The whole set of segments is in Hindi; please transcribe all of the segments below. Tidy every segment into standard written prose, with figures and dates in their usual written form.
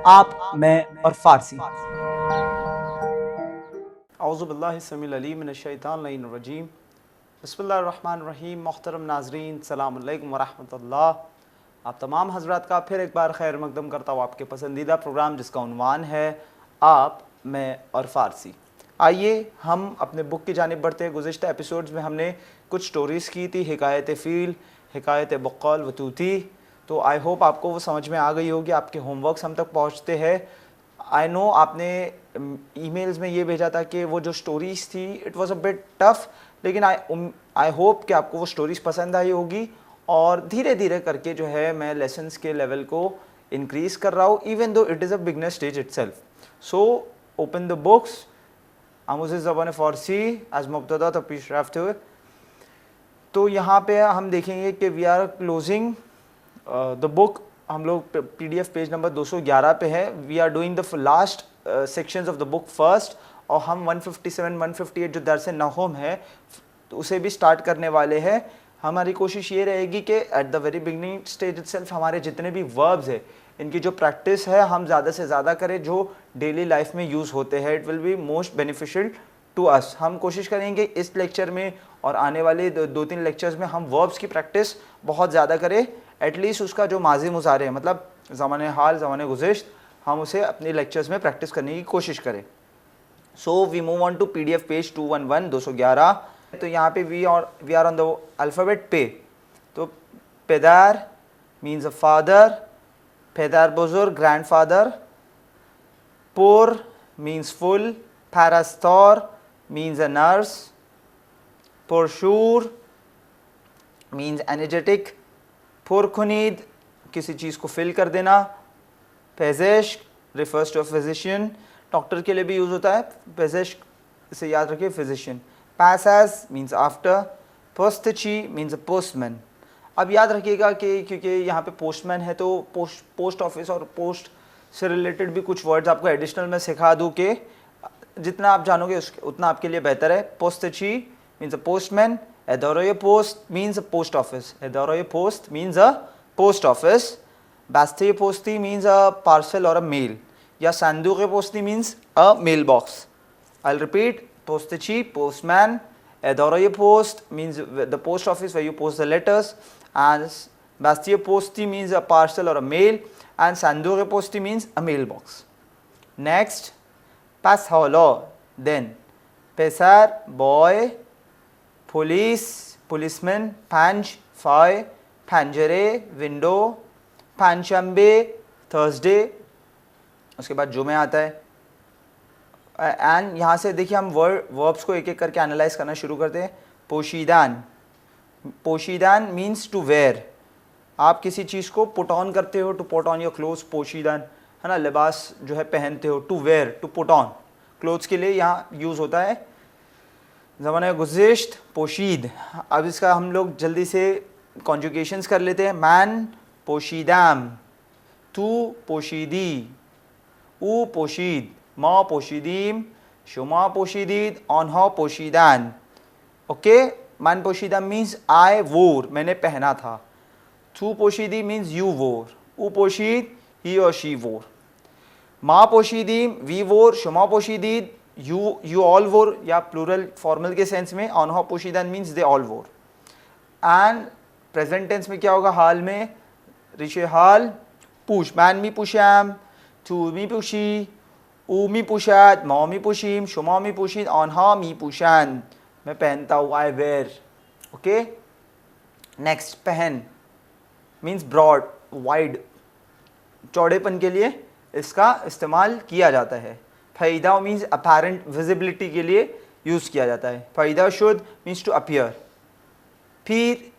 आप, मैं और फारसी। औज़ुबिल्लाहिस्समीउल अलीम बिस्मिल्लाहिर्रहमानिर्रहीम। मोहतरम नाज़रीन, अस्सलाम वालेकुम वरहमतुल्लाह। आप तमाम हज़रात का फिर एक बार खैर मकदम करता हूँ आपके पसंदीदा प्रोग्राम जिसका उन्वान है आप, मैं और फ़ारसी। आइए हम अपने बुक की जानिब बढ़ते हैं। गुज़िश्ता एपिसोड्स में हमने कुछ स्टोरीज़ की थी, हिकायत फ़ील, हिकायत बक़ौल व तूती। तो आई होप आपको वो समझ में आ गई होगी, आपके होमवर्क्स हम तक पहुँचते हैं। आई नो आपने ईमेल्स में ये भेजा था कि वो जो स्टोरीज़ थी it was a bit tough, लेकिन आई होप कि आपको वो स्टोरीज़ पसंद आई होगी। और धीरे धीरे करके जो है मैं लेसन्स के लेवल को इंक्रीज़ कर रहा हूँ, even though it is a beginner stage itself. So open the books, आमूज़ ज़बान फ़ारसी एज मुब्तदा तो पेश रफ्त हुए। तो यहाँ पे हम देखेंगे कि we are closing the book. हम लोग PDF पेज नंबर 211 पे है। We are doing the last sections of the book first, और हम 157 158 जो दरस नहूम है तो उसे भी स्टार्ट करने वाले हैं। हमारी कोशिश ये रहेगी कि at the very beginning stage itself हमारे जितने भी वर्ब्स है इनकी जो प्रैक्टिस है हम ज़्यादा से ज़्यादा करें, जो डेली लाइफ में यूज़ होते हैं। It will be most beneficial to us. हम कोशिश करेंगे इस लेक्चर में और आने वाले दो तीन लेक्चर्स में हम वर्ब्स की प्रैक्टिस बहुत ज़्यादा करें। एटलीस्ट उसका जो माजी मुजारे है, मतलब ज़माने हाल ज़माने गुज़िश्त, हम उसे अपने लेक्चर्स में प्रैक्टिस करने की कोशिश करें। So we move on to PDF page 211 211। तो यहाँ पे we are on the alphabet पे। तो Pedar means a father, Pedar बुजुर्ग ग्रैंडफादर। पुर मीन्स फुल, पैरास्तर मीन्स अ नर्स, पुरशूर मीन्स एनर्जेटिक, पुरखुनीद किसी चीज़ को फिल कर देना, पेज़ेश्क refers to a physician, doctor के लिए भी यूज़ होता है पेज़ेश्क, इसे याद रखिए फिजिशियन। पैसास मीन्स आफ्टर, पोस्टची मीन्स अ पोस्टमैन। अब याद रखिएगा कि क्योंकि यहाँ पे पोस्टमैन है तो पोस्ट ऑफिस और पोस्ट से रिलेटेड भी कुछ वर्ड्स आपको एडिशनल में सिखा दूँ कि जितना आप जानोगे उतना आपके लिए बेहतर है। पोस्टची मीन्स अ पोस्टमैन, एदोरोये post means a post office, एदोरोये post means a post office, बास्ते पोस्ती मीन्स अ पार्सल और अ मेल, या संदूक पोस्ती means a mail box. I repeat, पोस्टची पोस्टमैन, एदोरोये post means the post office where you post the letters, and Bastille Posti means a parcel or a mail, and Sanduke Posti means a mailbox. Next, Pasholo, then Pesar, boy, police, policeman, Panch, foy, Panjare, window, Panchambe, Thursday, उसके बाद जुमे आता है। एंड यहाँ से देखिए हम वर्ब्स को एक एक करके एनालाइज करना शुरू करते हैं। पोशीदान, पोशीदान मीन्स टू वेयर, आप किसी चीज़ को पुट ऑन करते हो, to put on your clothes, पोशीदान है ना, लिबास जो है पहनते हो, to wear to put on, clothes के लिए यहाँ यूज़ होता है। ज़माने गुज़िश्त पोशीद। अब इसका हम लोग जल्दी से कॉन्जुगेशंस कर लेते हैं। मैन पोशीदाम, तू पोशीदी, ऊ पोशीद, मा पोशीदीम, शुमा पोशीदीद, ऑनहा पोशीदान। ओके, मन पोशीदा मीन्स आई वोर, मैंने पहना था। थू पोशीदी मीन्स यू वोर, ऊ पोशीद ही और शी वोर। मा पोशीदीम वी वोर, शुमा पोशीदीद यू ऑल वोर, या प्लूरल फॉर्मल के सेंस में ऑनहा पोशीदान मीन्स दे ऑल वोर। एंड प्रेजेंट टेंस में क्या होगा, हाल में रिशे हाल, पूछ, मैन मी पुशैम, थू मी पुशी, ऊ मी पुशाद, मा मी पुशीम, शुमा मी पुशीद, ऑनहा मी पुशान, मैं पहनता हूँ, आई वेयर। ओके, नेक्स्ट पहन मीन्स ब्रॉड, वाइड, चौड़ेपन के लिए इसका इस्तेमाल किया जाता है। फ़ायदा मीन्स अपेरेंट विजिबिलिटी के लिए यूज़ किया जाता है। फ़ायदा शुद्ध means to appear. Pir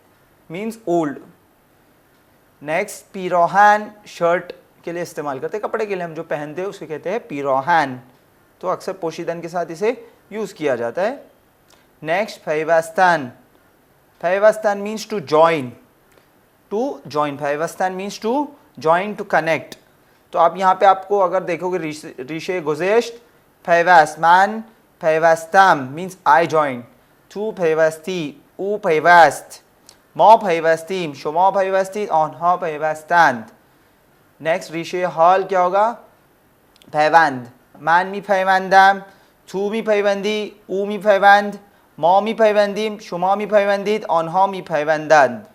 means old. Next पीरोहान, shirt के लिए इस्तेमाल करते हैं, कपड़े के लिए हम जो पहनते हैं उसे कहते हैं पीरोहान, तो अक्सर पोशीदन के साथ इसे यूज़ किया जाता है। नेक्स्ट फैवास्तान, फैवास्तान means to join, to join, फैवास्तान means to join, to connect. तो आप यहाँ पे आपको अगर देखोगे रिशे गुज़ेश्त, फैवास्मान, फैवास्ताम मीन्स आई जॉइन, थू फैवास्ती, ऊ फैवास्त, मा फैवास्तीम, शुमा फैवास्ती, ऑनहा फैवास्तान। नेक्स्ट रिशे हाल क्या होगा, Peiwand. Man mi Peiwandam, tu mi Peiwandi, u mi Peiwand, ma mi Peiwandim, shuma mi Peiwandid, onha mi Peiwandad.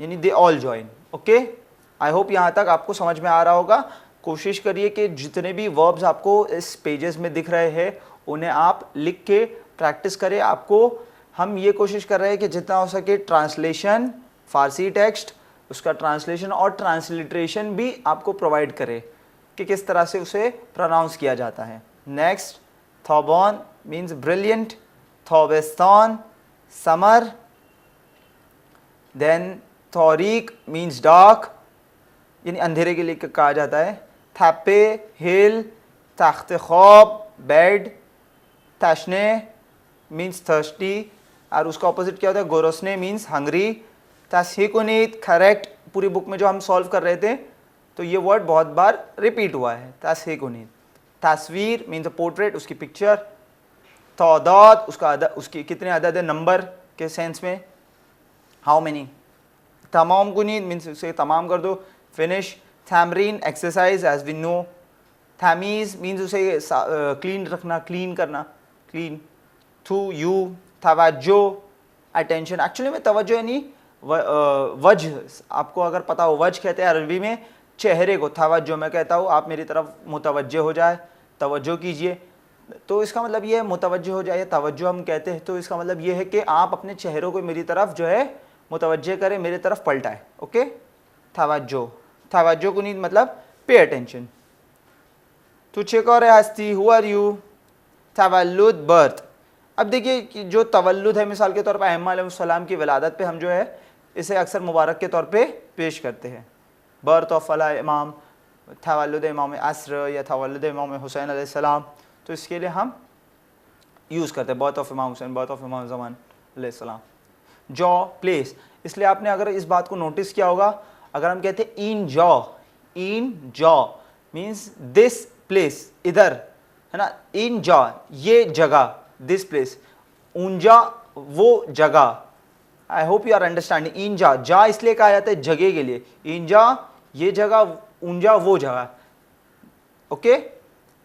यानी they all join. Okay, I hope यहाँ तक आपको समझ में आ रहा होगा. कोशिश करिए कि जितने भी वर्ब्स आपको इस पेजेस में दिख रहे हैं उन्हें आप लिख के प्रैक्टिस करें. आपको हम ये कोशिश कर रहे हैं कि जितना हो सके ट्रांसलेशन, फारसी टेक्स्ट, उसका ट्रांसलेशन और ट्रांसलिट्रेशन भी आपको प्रोवाइड करें कि किस तरह से उसे प्रोनाउंस किया जाता है. नेक्स्ट, थॉबॉन मीन्स ब्रिलियंट, थॉबेस्तान समर, देन थौरीक मीन्स डार्क, यानी अंधेरे के लिए कहा जाता है. थैपे हिल, तख्त ख्वाब बेड, तशने मीन्स थर्स्टी, और उसका ऑपोजिट क्या होता है, गोरसने मीन्स हंग्री. तस्हीकुनीत करेक्ट. पूरी बुक में जो हम सॉल्व कर रहे थे तो ये वर्ड बहुत बार रिपीट हुआ है, तस्हीकुनीत. तस्वीर मीन्स अ पोर्ट्रेट, उसकी पिक्चर. तौदाद उसकी कितने अदद है, नंबर के सेंस में, हाउ मेनी. तमाम कुनीत मीन्स उसे तमाम कर दो, फिनिश. थैमरीन एक्सरसाइज एज वी नो. थमीज़ मीन्स उसे क्लीन रखना, क्लीन करना, क्लीन. थू यू. तवज्जो अटेंशन. एक्चुअली में तवज्जो यानी वजह, आपको अगर पता हो वजह कहते हैं अरबी में चेहरे को. तवज्जो मैं कहता हूँ आप मेरी तरफ मुतवज्जो हो जाए, तवज्जो कीजिए, तो इसका मतलब ये है मुतवज्जो हो जाए. तवज्जो हम कहते हैं तो इसका मतलब ये है कि आप अपने चेहरों को मेरी तरफ जो है मुतवज्जे करें, मेरी तरफ पलटाए. ओके, तवज्जो. तवज्जो कुनीत मतलब पे अटेंशन. तू चेकर है हस्ती, हु आर यू. तवल्लुद बर्थ. अब देखिए कि जो तवल्लुद है, मिसाल के तौर पर अइम्मा अलैहिस्सलाम की विलादत पे हम जो है इसे अक्सर मुबारक के तौर पे पेश करते हैं. बर्थ ऑफ फला इमाम, तवल्लुद इमाम असर या तवल्लुद इमाम हुसैन अलैहिस्सलाम, तो इसके लिए हम यूज़ करते हैं बर्थ ऑफ इमाम हुसैन, बर्थ ऑफ इमाम ज़मान अलैहिस्सलाम. जॉ प्लेस, इसलिए आपने अगर इस बात को नोटिस किया होगा, अगर हम कहते हैं इन जॉ मीन्स दिस प्लेस, इधर है ना. इन जॉ ये जगह, दिस प्लेस. ऊंजा वो जगह. I hope you are understanding. इन जा इसलिए कहा जाता है जगह के लिए. इन जा ये जगह, ऊंजा वो जगह. ओके,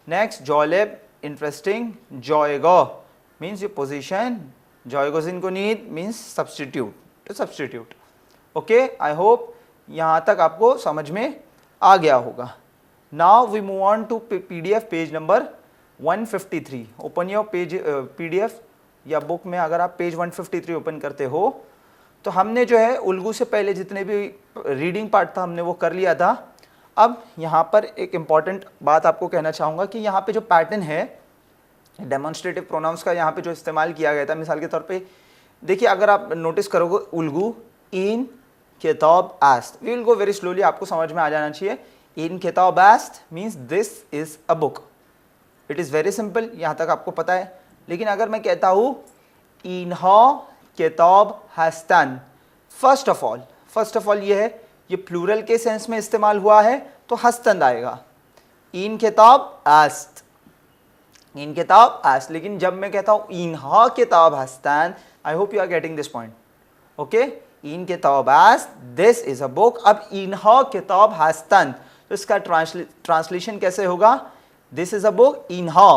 नेक्स्ट, जॉलेब इंटरेस्टिंग. जॉयगो मीन्स योर पोजिशन. जॉयगोजिन को नीड means substitute, to substitute. Okay, I hope यहाँ तक आपको समझ में आ गया होगा. Now we move on to PDF page number 153. Open your page PDF या बुक में अगर आप पेज 153 ओपन करते हो तो हमने जो है उल्गू से पहले जितने भी रीडिंग पार्ट था हमने वो कर लिया था. अब यहाँ पर एक इम्पॉर्टेंट बात आपको कहना चाहूँगा कि यहाँ पे जो पैटर्न है डेमोन्स्ट्रेटिव प्रोनाउंस का यहाँ पे जो इस्तेमाल किया गया था, मिसाल के तौर पे देखिए अगर आप नोटिस करोगे उल्गू, इन किताब आस्ट, we will go very slowly, आपको समझ में आ जाना चाहिए. इन किताब आस्ट means this is a book. It is very simple, यहाँ तक आपको पता है. लेकिन अगर मैं कहता हूँ इन्हा किताब हस्तन, फर्स्ट ऑफ ऑल ये है, ये प्लूरल के सेंस में इस्तेमाल हुआ है तो हस्तन आएगा. इन किताब आस्ट, इन किताब आस्ट. लेकिन जब मैं कहता हूँ इन्हा किताब हस्तन, I hope you are getting this point. Okay, इन किताब आस्ट, दिस इज अ बुक. अब इन्हा किताब हस्तन, तो इसका ट्रांसलेशन कैसे होगा. दिस इज अ बुक, इन्हा,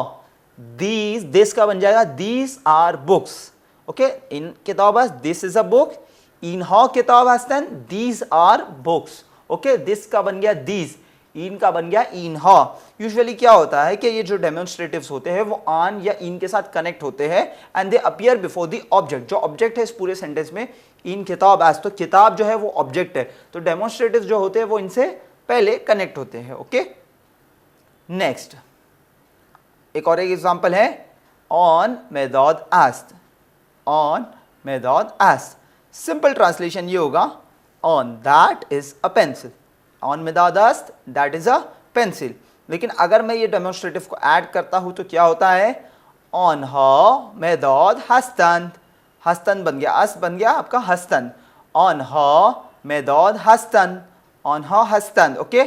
दीज, दिस का बन जाएगा दीज आर बुक्स. ओके, इन किताब आस्ट, दिस इज अ बुक. इन्हा किताब हस्तन, these are books. Okay, this का बन गया दीज, इन का बन गया इन्हा. यूजुअली क्या होता है कि ये जो डेमोन्स्ट्रेटिव्स होते हैं वो आन या इन के साथ कनेक्ट होते हैं and they appear before the object. जो ऑब्जेक्ट है इस पूरे सेंटेंस में इन किताब आस्ट, तो किताब जो है वो ऑब्जेक्ट है, तो डेमोन्स्ट्रेटिव्स जो होते हैं वो इनसे पहले कनेक्ट होते हैं. ओके, नेक्स्ट एक और एक एग्जांपल है, ऑन मेदाद आस्ट. ऑन मेदाद आस्ट, सिंपल ट्रांसलेशन ये होगा, ऑन दैट इज अ पेंसिल. ऑन मेदाद आस्ट, दैट इज अ पेंसिल. लेकिन अगर मैं ये डेमोन्स्ट्रेटिव को ऐड करता हूं तो क्या होता है, ऑन हा मेदाद हस्तन. हस्तन बन गया, अस बन गया आपका हस्तन. ऑन हा मेदाद हस्तन, ऑन हा हस्तन. Okay,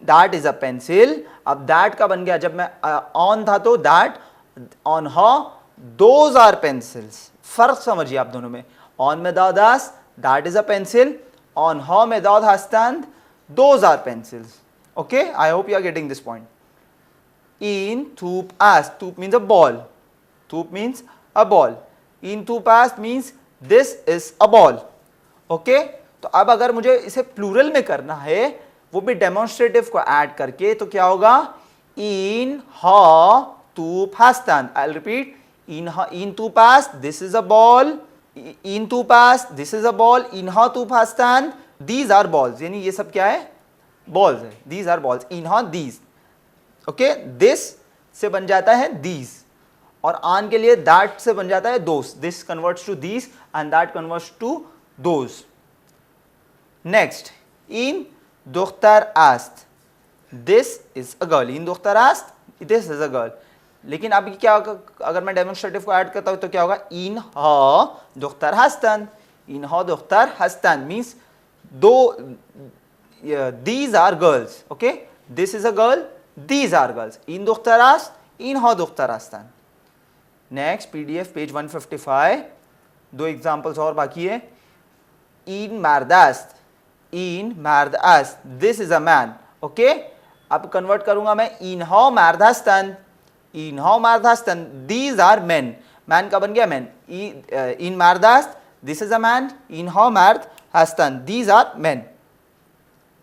that is a pencil. अब दैट का बन गया, जब मैं ऑन था तो दैट, ऑन हा दोज आर पेंसिल्स. फर्क समझिए आप दोनों में. ऑन मेदाद आस्ट, दैट इज अ पेंसिल. ऑन हा मेदाद हस्तन, those are pencils. Okay, I hope you are getting this point. in thoup ast. Thoup means a ball. Thoup means a ball. In thoup ast means this is a ball. Okay? तो अब अगर मुझे इसे प्लूरल में करना है वो भी डेमोन्स्ट्रेटिव को ऐड करके, तो क्या होगा? in ha thoup hastan. I'll repeat. In thoup ast, this is a ball. In thoup ast, this is a ball. In ha thoup hastan, these are balls. यानी ये सब क्या है? balls है. These are balls. In ha these. Okay? this से बन जाता है these. और आन के लिए that से बन जाता है those. This converts to these and that converts to those. Next, in dokhtar ast, this is a girl. In dokhtar ast, this is a girl. लेकिन अब क्या, अगर मैं डेमोन्स्ट्रेटिव को ऐड करता हूं तो क्या होगा? in ha dokhtar hastan. In ha dokhtar hastan means these are girls. Okay, this is a girl, these are girls. In dokhtar ast, in ha dokhtar hastan. Next PDF page 155, दो एग्जाम्पल्स और बाकी है. इन मारदास्त, इन मारदास्त, this is a man. Okay, अब कन्वर्ट करूंगा मैं. इन हाउ मारदास्तन, इन हाउ मारदास्तन, दीज आर मैन. मैन का बन गया मैन. इन मारदास्त, दिस इज अ मैन. इन हाउ मारदास्तन, दीज आर मैन.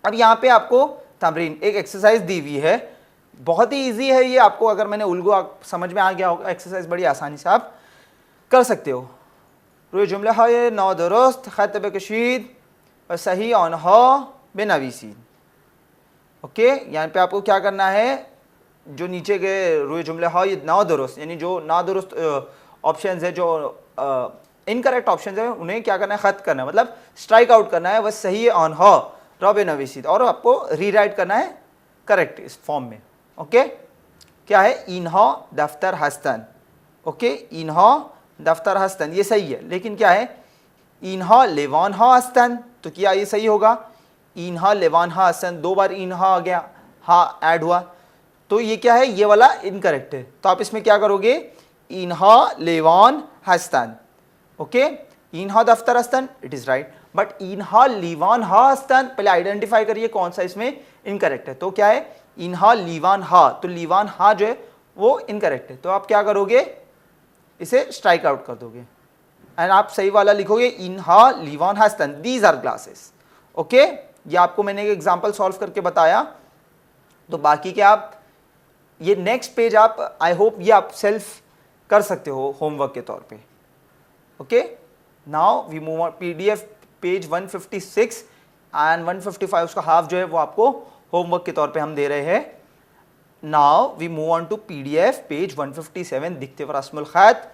अब यहाँ पे आपको तमरीन, एक एक्सरसाइज दी हुई है, बहुत ही इजी है ये. आपको अगर मैंने उल्गू समझ में आ गया होगा, एक्सरसाइज बड़ी आसानी से आप कर सकते हो. रोए जुमले है नौ दुरुस्त खत बकशीद और सही ऑनहा बेनवीसीद. ओके, यहाँ पे आपको क्या करना है, जो नीचे के रोए जुमले है ये नौ दुरुस्त, यानी जो ना दुरुस्त ऑप्शंस है, जो इनकरेक्ट ऑप्शंस है, उन्हें क्या करना है? खत करना है, मतलब स्ट्राइक आउट करना है. वह सही ऑनहा रब नवीसीद, और आपको रीराइट करना है करेक्ट इस फॉर्म में. ओके, क्या है? इन्हा दफ्तर हस्तन. ओके, इन्हा दफ्तर हस्तन, ये सही है. लेकिन क्या है? इन्हा लेवान हा हस्तन, तो क्या ये सही होगा? इन्हा लेवान हा हस्तन, दो बार इन्हा आ गया, हा ऐड हुआ, तो ये क्या है? ये वाला इनकरेक्ट है. तो आप इसमें क्या करोगे? इन्हा लेवान हस्तन. ओके, इन्हा दफ्तर हस्तन, इट इज राइट. बट इन्हा लीवान हा हस्तन, पहले आइडेंटिफाई करिए कौन सा इसमें इनकरेक्ट है. तो क्या है? इन्हा लीवान हा, तो लीवान हा जो है वो इनकरेक्ट है. तो आप क्या करोगे? इसे स्ट्राइक आउट कर दोगे एंड आप सही वाला लिखोगे. इन्हा लीवान हस्तन, दीज आर ग्लासेस. ओके, ये आपको मैंने एक एग्जांपल सॉल्व करके बताया. तो बाकी के आप ये नेक्स्ट पेज आप, आई होप ये आप सेल्फ कर सकते हो होमवर्क के तौर पे. Okay, now we move on. PDF page 156 and 155 उसका हाफ जो है वो आपको होमवर्क के तौर पे हम दे रहे हैं. Now we move on to PDF page 157, दिखते व रस्मुल खत.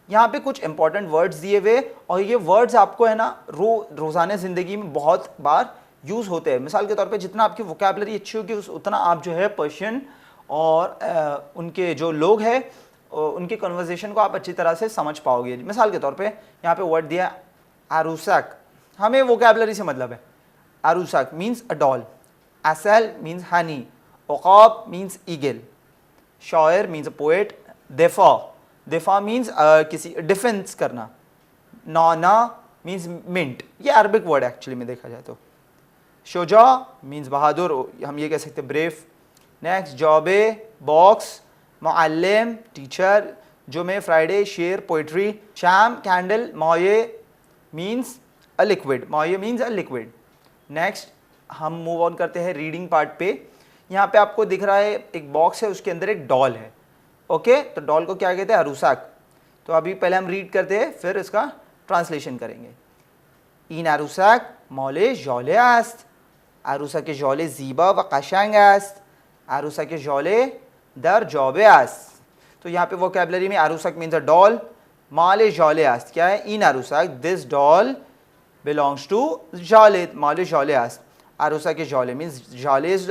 यहाँ पे कुछ इंपॉर्टेंट वर्ड्स दिए हुए, और ये वर्ड्स आपको है ना रोज़ाना ज़िंदगी में बहुत बार यूज़ होते हैं. मिसाल के तौर पे जितना आपकी वोकैबुलरी अच्छी होगी उतना आप जो है पर्शियन और उनके जो लोग हैं उनके कन्वर्सेशन को आप अच्छी तरह से समझ पाओगे. मिसाल के तौर पे यहाँ पे वर्ड दिया आरूसक, हमें वोकैबुलरी से मतलब है. आरूसक means a doll. Asal means honey. Uqab means eagle. Shair means a poet. Defa means किसी डिफेंस करना. Nana means mint. ये अरबिक वर्ड एक्चुअली में देखा जाए तो. शोजा means बहादुर, हम ये कह सकते हैं brave. Next जॉबे box, Muallem teacher, जुमे फ्राइडे शेर पोइट्री, शाम कैंडल, मोये मीन्स अ लिक्विड. मोये मीन्स अ लिक्विड. नेक्स्ट हम मूव ऑन करते हैं रीडिंग पार्ट पे. यहाँ पे आपको दिख रहा है एक बॉक्स है, उसके अंदर एक डॉल है. ओके, तो डॉल को क्या कहते हैं? अरूसाक. तो अभी पहले हम रीड करते हैं, फिर इसका ट्रांसलेशन करेंगे. इन अरूसाक मौले जौले आस्त, अरूसा के जौले जीबा व कशांग आस्त, अरूसा के जौले दर जौबे आस्त. तो यहाँ पे वोकैबुलरी में अरूसाक मीन्स अ डॉल, माले जौले आस्त क्या है? इन अरूसाक, दिस डॉल बिलोंग्स टू जौले, माले जौले आस्त. आरूसा के जौले मीन्स जौलेज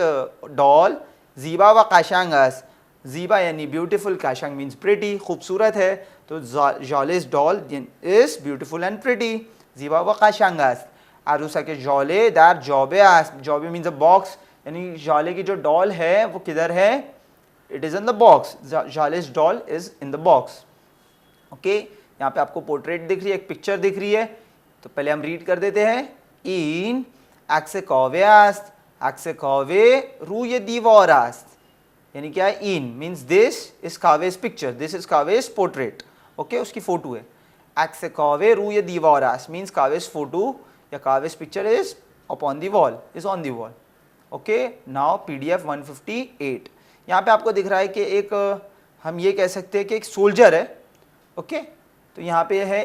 डॉल, जीबा व काशांग आस्त, जीबा यानी ब्यूटीफुल, काशांग मीन्स प्रिटी, खूबसूरत है. तो जौलेज doll is beautiful and pretty, जीबा व काशांग आस्त. आरूसा के जौले दार जौबे आस्त, जौबे मीन्स अ बॉक्स, यानी जौले की जो डॉल है वो किधर है? It is in the box. जौलेज doll is in the box. Okay, यहाँ पे आपको पोर्ट्रेट दिख रही है, एक पिक्चर दिख रही है. तो पहले हम रीड कर देते हैं. इन Akse kave ast, akse kave ruye divar ast. यानी क्या है, इन मीन्स दिस इज कावेज पिक्चर, दिस इज कावेज पोर्ट्रेट, ओके, उसकी फोटो है. एक्स कावे रूय दीवार एस मीन्स कावेज फोटो या कावेज picture is upon the wall, is on the wall. Okay, now PDF 158. यहाँ पे आपको दिख रहा है कि एक हम ये कह सकते हैं कि एक सोल्जर है. ओके, तो यहाँ पे है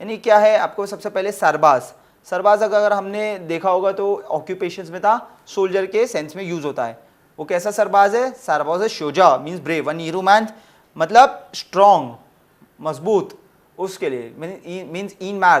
यानी क्या है, आपको सबसे पहले सरबाज, सरबाज अगर हमने देखा होगा तो ऑक्यूपेशंस में था, सोल्जर के सेंस में यूज होता है. वो कैसा सरबाज है, सरबाज शुजा मीन्स ब्रेव, व नीरुमंद मतलब स्ट्रॉन्ग, मजबूत, उसके लिए मीन्स इन मैर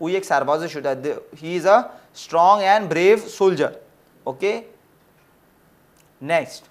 वो एक सरबाज शुजा, he is a strong and brave soldier. Okay, next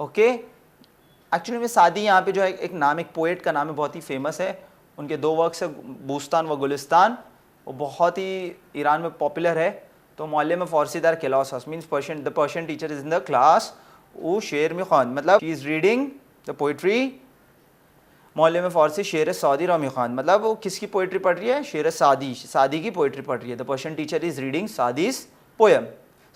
okay, actually में सादी यहाँ पे जो है एक नाम, एक पोएट का नाम है, बहुत ही फेमस है. उनके 2 वर्क्स है, बूस्तान व गुलिस्तान, वो बहुत ही ईरान में पॉपुलर है. तो मुअल्लिम फ़ारसी दर class means Persian, the Persian teacher is in the class. वो शेर मिखान मतलब she is reading the poetry. मुअल्लिम फ़ारसी शेर सऊदी रामी खान मतलब वो किसकी पोइट्री पढ़ रही है, शेर सादी, सादी की पोइट्री पढ़ रही है. The Persian teacher is reading सादीस poem.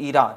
Iran.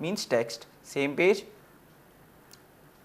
means text, same page.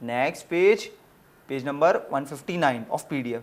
next page, page number 159 of PDF.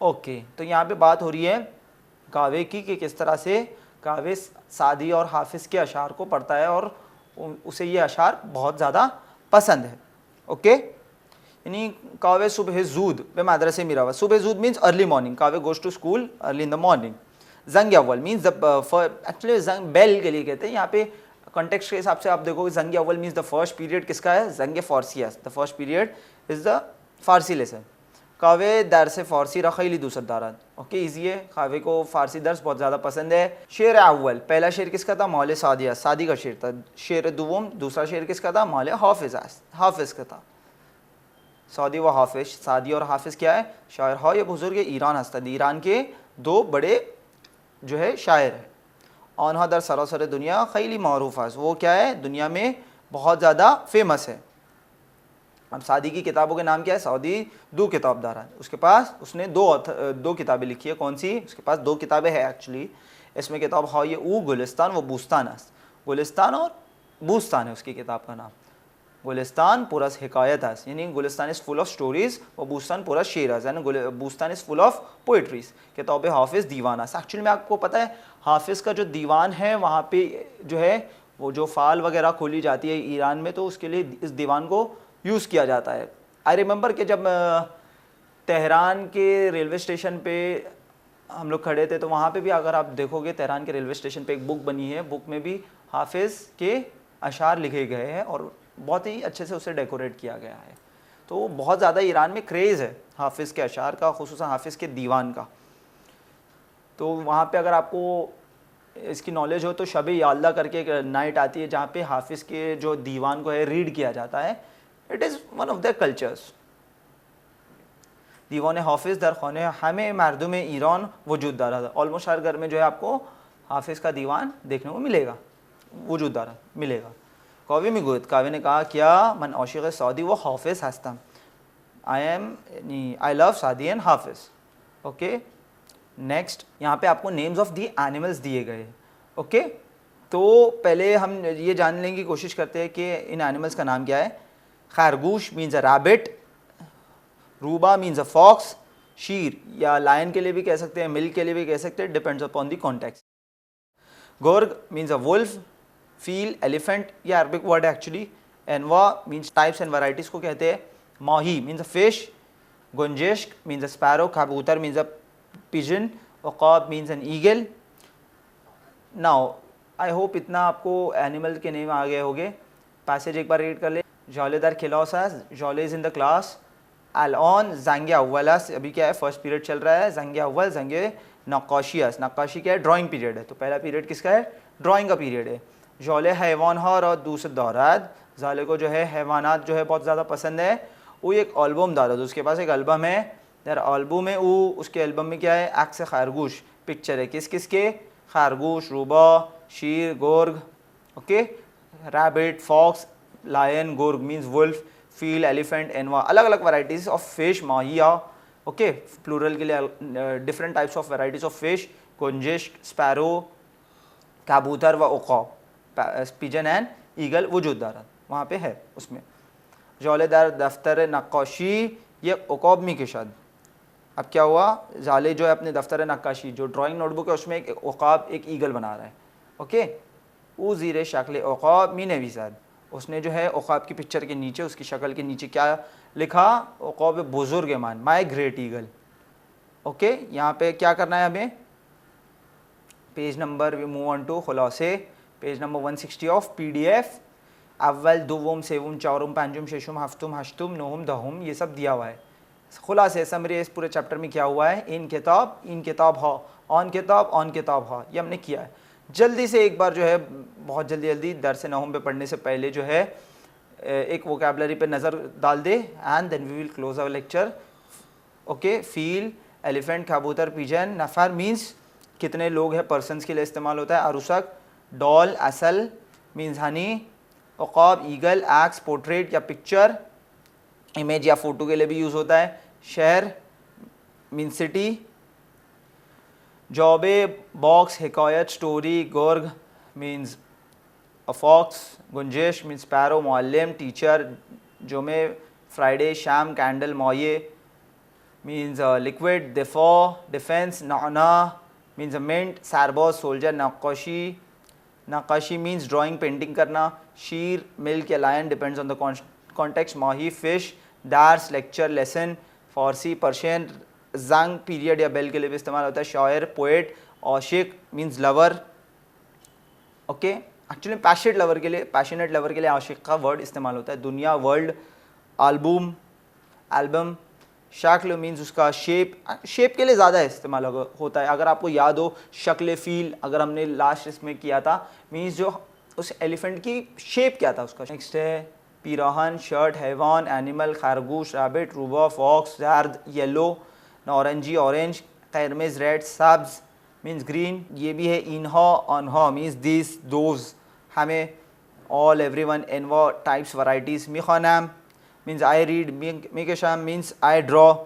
Okay, तो यहाँ पे बात हो रही है कावे की कि किस तरह से कावे सादी और हाफिज़ के अशार को पढ़ता है और उसे ये अशार बहुत ज़्यादा पसंद है. ओके, यानी कावे सुबह जूद बे मदरसे में रवा. सुबह जूद मीन्स अर्ली मॉर्निंग. कावे goes to school early in the morning. जंग अव्वल मीन्स एक्चुअली जंग बेल के लिए कहते हैं. यहाँ पे कॉन्टेक्स्ट के हिसाब से आप देखोगे जंग अव्वल मीन्स द फर्स्ट पीरियड किसका है, जंग फारसी है. The first period is the Farsi lesson. कावे दर्स फ़ारसी र खैली दूसर दारद. ओके, ईजी है, कावे को फ़ारसी दर्स बहुत ज़्यादा पसंद है. शेर अव्वल पहला शेर किसका था, मौल सादी, सादी का शेर था. शेर दुवम दूसरा शेर किसका था, मौल हाफिज़, हाफिज़ का था. सऊदी व हाफिज़, सादी और हाफिज़ क्या है, शायर हा ये बुजुर्ग ईरान हस्तद, ईरान के 2 बड़े जो है शायर है. आनहा दर सरासर दुनिया खैली मारूफ है, वो क्या है, दुनिया में बहुत ज़्यादा फेमस है. अब सादी की किताबों के नाम क्या है, सऊदी 2 किताबदार है. उसके पास उसने 2 किताबें लिखी है. कौन सी, उसके पास 2 किताबें हैं एक्चुअली. इसमें किताब हाँ ये ऊ गुलिस्तान व बूस्तान है. गुलिस्तान और बूस्तान है उसकी किताब का नाम. गुलिस्तान पूरा हिकायत है, यानी Gulistan is full of stories व बूस्तान पूरा शेर है, यानी बूस्तान इज़ फुल ऑफ पोइट्रीज़. किताब हाफिज़ दीवान है. एक्चुअली में आपको पता है हाफिज़ का जो दीवान है वहाँ पे जो है वो जो फ़ाल वगैरह खोली जाती है ईरान में, तो उसके लिए इस दीवान को यूज़ किया जाता है. आई रिमेंबर कि जब तेहरान के रेलवे स्टेशन पे हम लोग खड़े थे तो वहाँ पे भी अगर आप देखोगे तेहरान के रेलवे स्टेशन पे एक बुक बनी है, बुक में भी हाफिज़ के अशार लिखे गए हैं और बहुत ही अच्छे से उसे डेकोरेट किया गया है. तो बहुत ज़्यादा ईरान में क्रेज़ है हाफिज़ के अशार का, खुसूसन हाफिज़ के दीवान का. तो वहाँ पे अगर आपको इसकी नॉलेज हो तो शब याल्दा करके एक नाइट आती है जहाँ पे हाफिज़ के जो दीवान को है रीड किया जाता है. It is one of the cultures. दीवान हाफिज़ दर खाने हमें मर्दुम ईरान वजूद दारा. ऑलमोस्ट हर घर में जो है आपको हाफिज़ का दीवान देखने को मिलेगा, वजूद दारा मिलेगा. कावे में गुद, कावे ने कहा क्या, मन आशिक़ सऊदी व हाफिज़ हस्तम, आई लव सादी एंड हाफिज़. ओके, नेक्स्ट यहाँ पे आपको नेम्स ऑफ दी एनिमल्स दिए गए. ओके, तो पहले हम ये जान लेने की कोशिश करते हैं कि इन एनिमल्स का नाम क्या है. खरगोश मीन्स अ रैबिट, रूबा मीन्स अ फॉक्स, शीर या लायन के लिए भी कह सकते हैं, मिल्क के लिए भी कह सकते हैं, डिपेंड्स अपॉन द कॉन्टेक्स्ट। गोर्ग मीन्स अ वुल्फ, फील एलिफेंट, ये अरबिक वर्ड है एक्चुअली। एनवा मीन्स टाइप्स एंड वैराइटीज़ को कहते हैं। माही मीन्स अ फिश, गुंजिश्क मीन्स अ स्पैरो, कबूतर मीन्स अ पिजन, उक़ाब means an eagle. Now I hope इतना आपको एनिमल के नेम आ गए होंगे। पैसेज एक बार रीड कर ले। जॉलेदार खिलौसा, जॉले इज़ इन द क्लास। अलऑन जंगे अव्वलस, अभी क्या है फर्स्ट पीरियड चल रहा है। जंगे अव्वल जंगे नक्काशियस, नक्काशी क्या है ड्राइंग पीरियड है, तो पहला पीरियड किसका है ड्राइंग का पीरियड है। जौले हैवान हर और दूसरे दौरात, जाले को जो है हैवानात जो है बहुत ज़्यादा पसंद है। वो एक एल्बम दादा, उसके पास एक एल्बम है, यार एल्बम है वो, उसके एल्बम में क्या है एक्स खरगोश पिक्चर है, किस किस के खरगोश, रूबा, शीर, गोर्ग, ओके, रैबिट, फॉक्स, लायन, गोर्ग मीन्स वुल्फ, फील, एलिफेंट, एनवा, अलग अलग वैराइटीज़ ऑफ फिश, माहिया, ओके, प्लूरल के लिए different types of varieties of fish, कुंजिश्क, स्पैरो, कबूतर व उक़ाब, पिजन एंड ईगल वजूद दारा वहाँ पे है उसमें। जौलेदार दफ्तर नक्काशी, ये उक़ाब में के शाद। अब क्या हुआ, जाले जो है अपने दफ्तर नक्काशी जो ड्राइंग नोटबुक है उसमें एक उक़ाब एक ईगल बना रहा है, ओके। वो ज़ीरे शक्ल उक़ाब मी नवीज़ाद, उसने जो है उक़ाब की पिक्चर के नीचे उसकी शक्ल के नीचे क्या लिखा, उक़ाब बुज़ुर्ग मान, माई ग्रेट ईगल, ओके। यहाँ पे क्या करना है हमें, page number we move on to खुलासे, पेज नंबर 160 ऑफ PDF। अव्वल दुवम सेवम चौरम पांचम शेषम हफ्तुम हश्तुम नोहम दहुम, ये सब दिया हुआ है। खुलासे समरी इस पूरे चैप्टर में क्या हुआ है, इन किताब हा, ऑन किताब हा, ये हमने किया है। जल्दी से एक बार जो है बहुत जल्दी दरस नहुम पे पढ़ने से पहले जो है एक वोकैबुलरी पे नज़र डाल दे, and then we will close our lecture, okay. फील, एलिफेंट, कबूतर, पिजन, नफ़र मीन्स कितने लोग हैं, पर्सनस के लिए इस्तेमाल होता है। अरुसक, डॉल, असल मीन्स हनी, उक़ाब, ईगल, एक्स, पोर्ट्रेट या पिक्चर, इमेज या फोटो के लिए भी यूज़ होता है। शहर मीन्स सिटी, जॉबे, बॉक्स, हिकायत, स्टोरी, गोर्ग मीन्स अ फॉक्स, गुंजिश मीन्स स्पैरो, मुअल्लिम, टीचर, जुमे, फ्राइडे, शाम, कैंडल, मौये मीन्स लिक्विड, दिफा, डिफेंस, नाना मीन्स मिंट, सारबॉस, सोल्जर, नक्काशी मीन्स ड्राइंग पेंटिंग करना, शीर, मिल्क या lion depends on the context, माही फिश, दार्स लेक्चर लेसन, फारसी पर्शियन, जंग पीरियड या बेल के लिए भी इस्तेमाल होता है, शायर पोएट, आशिक means lover, okay. Actually passionate lover के लिए आशिक का वर्ड इस्तेमाल होता है। दुनिया वर्ल्ड, एल्बम, शक्ल मीन्स उसका शेप के लिए ज़्यादा इस्तेमाल होता है। अगर आपको याद हो शक्ल फील अगर हमने लास्ट इसमें किया था, मीन्स जो उस एलिफेंट की शेप क्या था उसका। नेक्स्ट है पीराहन, शर्ट, हैवान, एनिमल, खरगोश, रैबिट, रूबा, फॉक्स, जर्द येलो, नारंगी ऑरेंज, कैरमेज रेड, सब्ज मीन्स ग्रीन, ये भी है। इनहा, अनहा मीन्स दिस दोज, हमें, ऑल, एवरीवन, एनवा टाइप्स वैराइटीज़, मिखानाम means I read, Mikesham means I draw,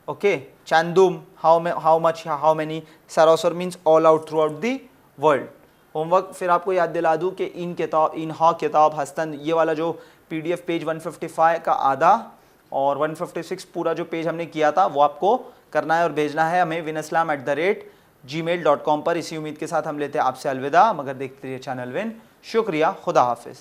okay. Chandum, how much, how many. Sarasar means all out throughout the world. Homework फिर आपको याद दिला दूँ कि इन किताब हस्तन, ये वाला जो PDF पेज 155 का आधा और 156 पूरा जो पेज हमने किया था वो आपको करना है और भेजना है हमें winaslam@gmail.com पर। इसी उम्मीद के साथ हम लेते हैं आपसे अलविदा, मगर देखते रहिए चैनल विन। शुक्रिया, खुदा हाफिज़।